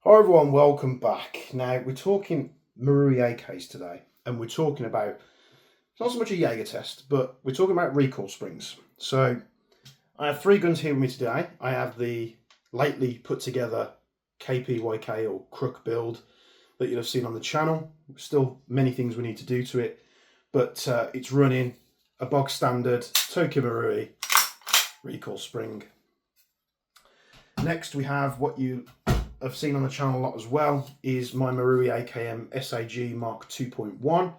Hi everyone, welcome back. Now we're talking Marui AKs today, and we're talking about it's not so much a Jaeger test, but we're talking about recoil springs. So I have three guns here with me today. I have the lately put together KPYK or Crook build that you'll have seen on the channel. Still many things we need to do to it, but it's running a bog standard Tokyo Marui recoil spring. Next we have what you I've seen on the channel a lot as well is my Marui AKM SAG Mark 2.1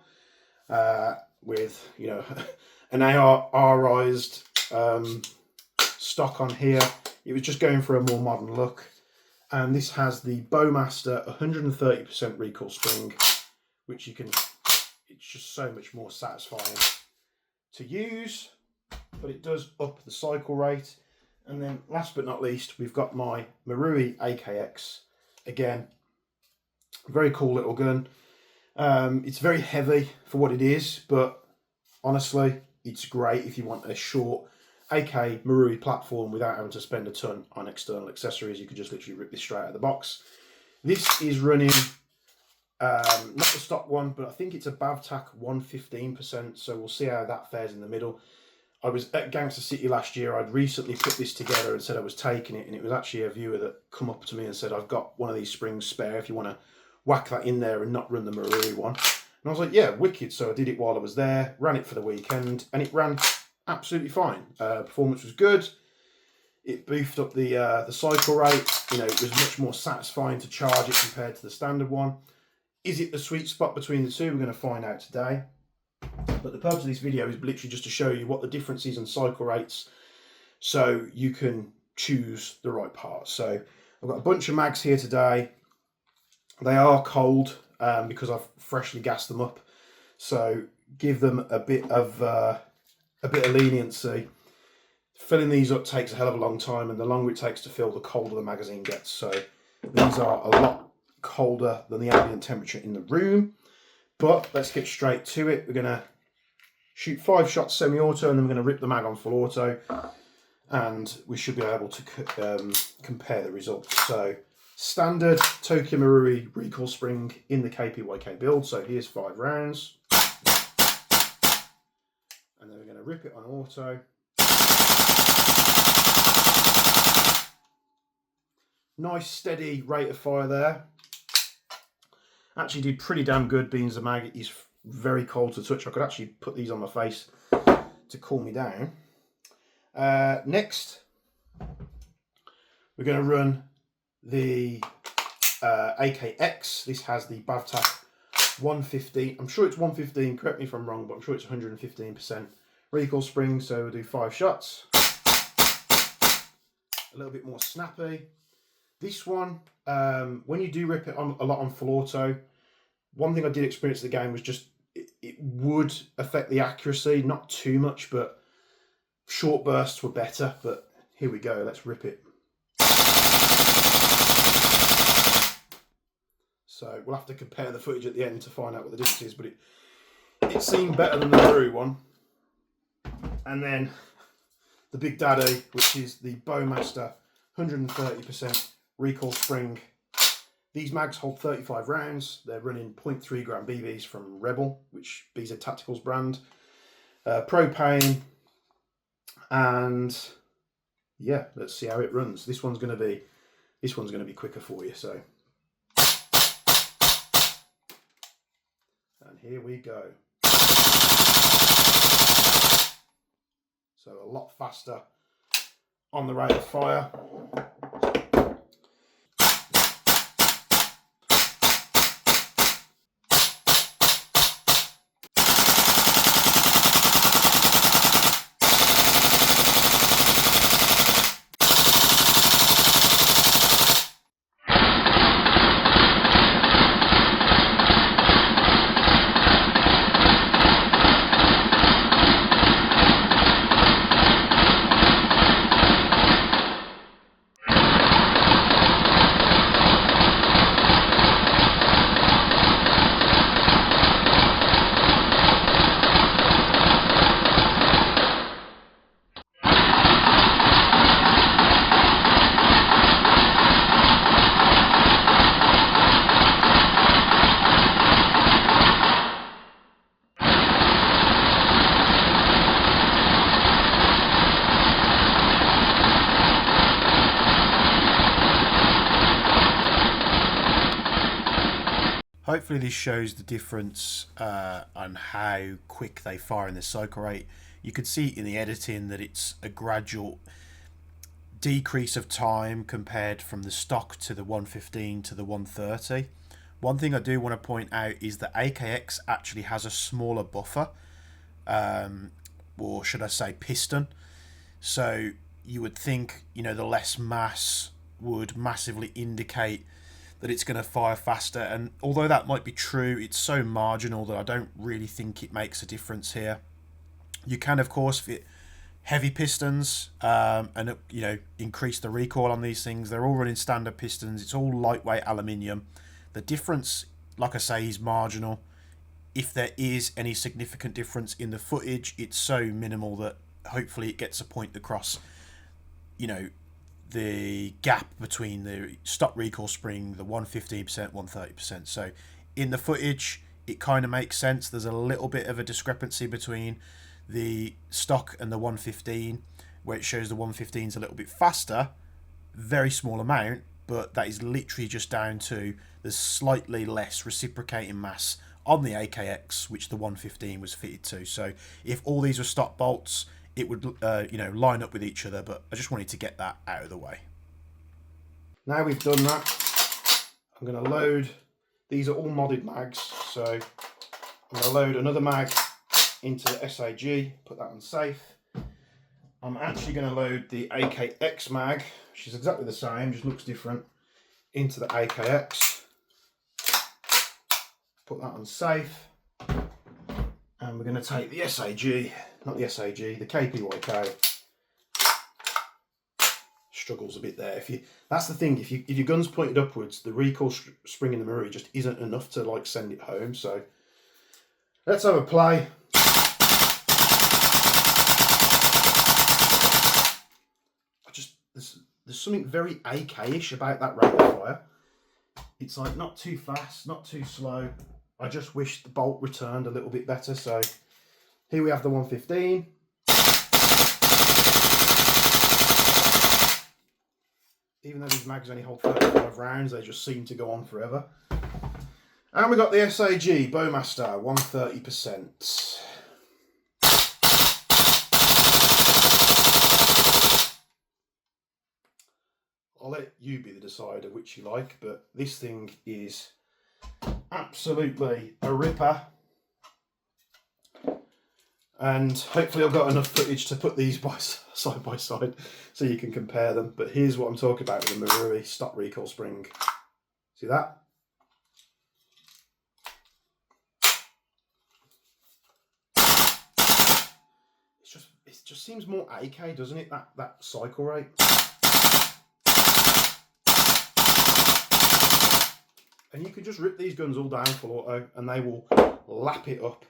with an ARized stock on here. It was just going for a more modern look, and this has the Bowmaster 130% recoil spring, which it's just so much more satisfying to use, but it does up the cycle rate. And then last but not least, we've got my Marui AKX. Again, very cool little gun. It's very heavy for what it is, but honestly, it's great if you want a short AK Marui platform without having to spend a ton on external accessories. You could just literally rip this straight out of the box. This is running, not the stock one, but I think it's a Bavtac 115%, so we'll see how that fares in the middle. I was at Gangster City last year. I'd recently put this together and said I was taking it, and it was actually a viewer that come up to me and said, I've got one of these springs spare if you want to whack that in there and not run the Marui one. And I was like, yeah, wicked. So I did it while I was there, ran it for the weekend, and it ran absolutely fine. Performance was good. It boofed up the cycle rate. It was much more satisfying to charge it compared to the standard one. Is it the sweet spot between the two? We're going to find out today. But the purpose of this video is literally just to show you what the difference is in cycle rates so you can choose the right part. So I've got a bunch of mags here today. They are cold because I've freshly gassed them up. So give them a bit of leniency. Filling these up takes a hell of a long time, and the longer it takes to fill, the colder the magazine gets. So these are a lot colder than the ambient temperature in the room. But let's get straight to it. We're going to shoot 5 shots semi-auto, and then we're going to rip the mag on full auto, and we should be able to compare the results. So standard Tokyo Marui recoil spring in the KPYK build. So here's 5 rounds, and then we're going to rip it on auto. Nice steady rate of fire there. Actually did pretty damn good, being the mag is very cold to touch. I could actually put these on my face to cool me down. Next, we're going to run the AKX. This has the Bavtac 115. I'm sure it's 115. Correct me if I'm wrong, but I'm sure it's 115% recoil spring. So we'll do 5 shots. A little bit more snappy. This one, when you do rip it on a lot on full auto, one thing I did experience in the game was just it would affect the accuracy, not too much, but short bursts were better. But here we go, let's rip it. So we'll have to compare the footage at the end to find out what the difference is, but it seemed better than the Marui one. And then the Big Daddy, which is the Bowmaster 130% recoil spring. These mags hold 35 rounds. They're running 0.3 gram BBs from Rebel, which BZ Tactical's brand. Propane, and yeah, let's see how it runs. This one's going to be quicker for you. So, and here we go. So a lot faster on the rate of fire. Hopefully this shows the difference on how quick they fire in the cycle rate. You can see in the editing that it's a gradual decrease of time compared from the stock to the 115 to the 130. One thing I do want to point out is that AKX actually has a smaller buffer, or should I say piston. So you would think, you know, the less mass would massively indicate that it's going to fire faster, and although that might be true, it's so marginal that I don't really think it makes a difference here. You can of course fit heavy pistons and you know, increase the recoil on these things. They're all running standard pistons, it's all lightweight aluminium. The difference, like I say, is marginal. If there is any significant difference in the footage, it's so minimal that hopefully it gets a point across, you know, the gap between the stock recoil spring, the 115%, 130%. So in the footage, it kind of makes sense. There's a little bit of a discrepancy between the stock and the 115, where it shows the 115 is a little bit faster, very small amount, but that is literally just down to the slightly less reciprocating mass on the AKX, which the 115 was fitted to. So if all these were stock bolts, it would you know, line up with each other, but I just wanted to get that out of the way. Now we've done that, I'm going to load, these are all modded mags, so I'm going to load another mag into the SAG, put that on safe. I'm actually going to load the AKX mag, which is exactly the same, just looks different, into the AKX. Put that on safe. And we're going to take the SAG, not the SAG, the KPYK. Struggles a bit there. That's the thing, if your gun's pointed upwards, the recoil spring in the Marui just isn't enough to like send it home. So let's have a play. There's something very AK-ish about that rate of fire. It's like not too fast, not too slow. I just wish the bolt returned a little bit better. So here we have the 115. Even though these mags only hold 35 rounds, they just seem to go on forever. And we got the SAG Bowmaster 130%. I'll let you be the decider which you like, but this thing is absolutely a ripper. And hopefully I've got enough footage to put these side by side so you can compare them. But here's what I'm talking about with the Marui stock recoil spring. See that? It just seems more AK, doesn't it? That cycle rate. And you can just rip these guns all down full auto and they will lap it up.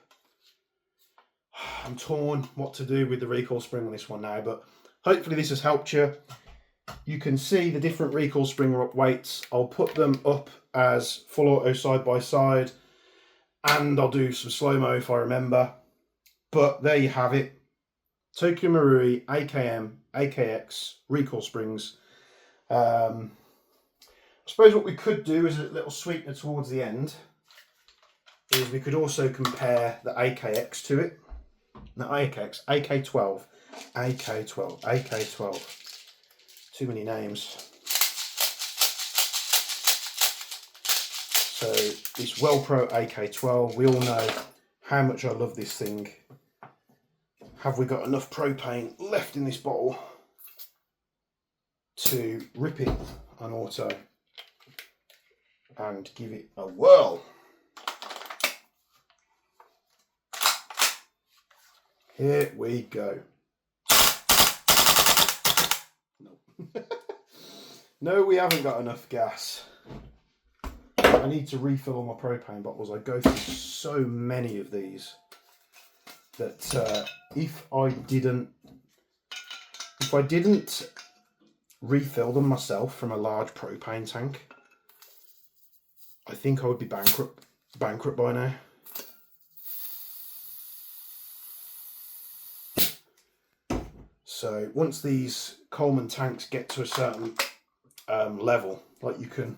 I'm torn what to do with the recoil spring on this one now, but hopefully this has helped you. You can see the different recoil spring weights. I'll put them up as full auto side by side, and I'll do some slow-mo if I remember. But there you have it. Tokyo Marui AKM, AKX, recoil springs. I suppose what we could do as a little sweetener towards the end is we could also compare the AKX to it. Not AKX, AK12, AK12, AK12. Too many names. So this Wellpro AK12, we all know how much I love this thing. Have we got enough propane left in this bottle to rip it on auto and give it a whirl? Here we go. No. No, we haven't got enough gas. I need to refill all my propane bottles. I go through so many of these that if I didn't refill them myself from a large propane tank, I think I would be bankrupt by now. So once these Coleman tanks get to a certain level, like you can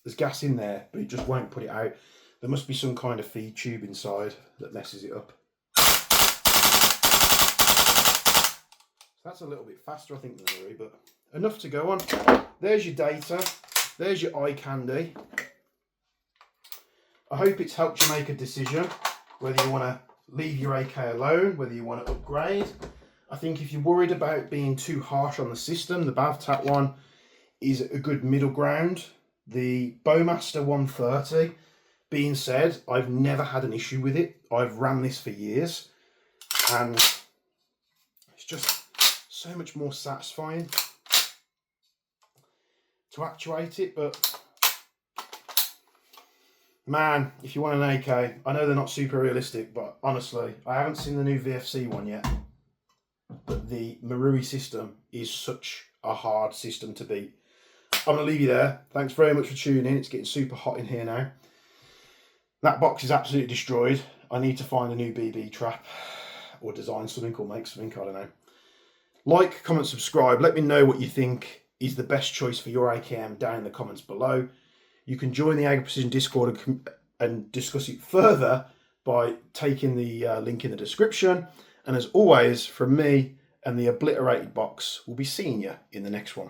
There's gas in there, but it just won't put it out. There must be some kind of feed tube inside that messes it up. That's a little bit faster, I think, than the Marui, but enough to go on. There's your data. There's your eye candy. I hope it's helped you make a decision, whether you want to leave your AK alone, whether you want to upgrade. I think if you're worried about being too harsh on the system, the Bavtac one is a good middle ground. The Bowmaster 130, being said, I've never had an issue with it. I've ran this for years, and it's just so much more satisfying to actuate it. But man, if you want an AK, I know they're not super realistic, but honestly, I haven't seen the new VFC one yet. But the Marui system is such a hard system to beat. I'm going to leave you there. Thanks very much for tuning in. It's getting super hot in here now. That box is absolutely destroyed. I need to find a new BB trap or design something or make something, I don't know. Like, comment, subscribe. Let me know what you think is the best choice for your AKM down in the comments below. You can join the Ag Precision Discord and discuss it further by taking the link in the description. And as always, from me and the obliterated box, we'll be seeing you in the next one.